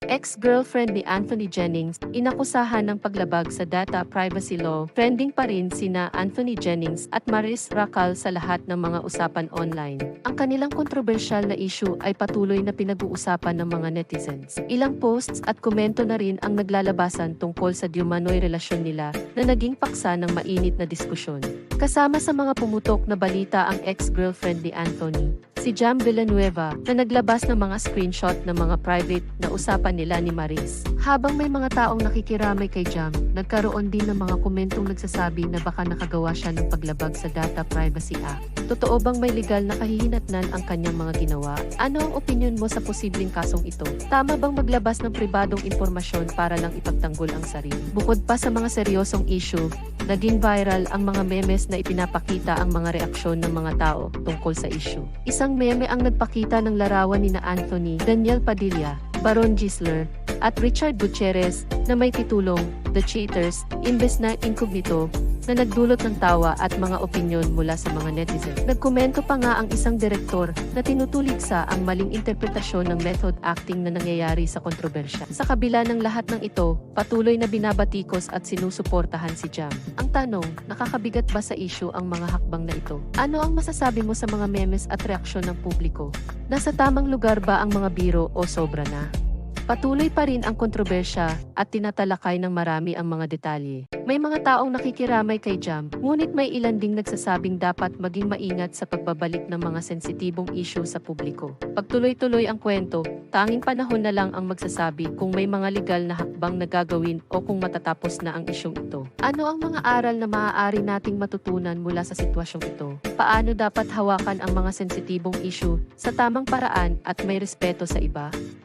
Ex-girlfriend ni Anthony Jennings, inakusahan ng paglabag sa data privacy law. Trending pa rin sina Anthony Jennings at Maris Racal sa lahat ng mga usapan online. Ang kanilang kontrobersyal na issue ay patuloy na pinag-uusapan ng mga netizens. Ilang posts at komento na rin ang naglalabasan tungkol sa diumano'y relasyon nila na naging paksa ng mainit na diskusyon. Kasama sa mga pumutok na balita ang ex-girlfriend ni Anthony, si Jam Villanueva, na naglabas ng mga screenshot ng mga private na usapan nila ni Maris. Habang may mga taong nakikiramay kay Jam, nagkaroon din ng mga komentong nagsasabi na baka nakagawa siya ng paglabag sa Data Privacy Act. Totoo bang may legal na kahihinatnan ang kanyang mga ginawa? Ano ang opinyon mo sa posibleng kasong ito? Tama bang maglabas ng pribadong impormasyon para lang ipagtanggol ang sarili? Bukod pa sa mga seryosong issue, naging viral ang mga memes na ipinapakita ang mga reaksyon ng mga tao tungkol sa issue. Isang meme ang nagpakita ng larawan ni na Anthony, Daniel Padilla, Baron Gisler, at Richard Gutierrez na may titulong The Cheaters, imbes na incognito, na nagdulot ng tawa at mga opinyon mula sa mga netizen. Nagkomento pa nga ang isang direktor na tinutuligsa ang maling interpretasyon ng method acting na nangyayari sa kontrobersya. Sa kabila ng lahat ng ito, patuloy na binabatikos at sinusuportahan si Jam. Ang tanong, nakakabigat ba sa issue ang mga hakbang na ito? Ano ang masasabi mo sa mga memes at reaksyon ng publiko? Nasa tamang lugar ba ang mga biro o sobra na? Patuloy pa rin ang kontrobersya at tinatalakay ng marami ang mga detalye. May mga taong nakikiramay kay Jam, ngunit may ilan ding nagsasabing dapat maging maingat sa pagbabalik ng mga sensitibong issue sa publiko. Pagtuloy-tuloy ang kwento, tanging panahon na lang ang magsasabi kung may mga legal na hakbang na gagawin o kung matatapos na ang isyong ito. Ano ang mga aral na maaari nating matutunan mula sa sitwasyong ito? Paano dapat hawakan ang mga sensitibong issue sa tamang paraan at may respeto sa iba?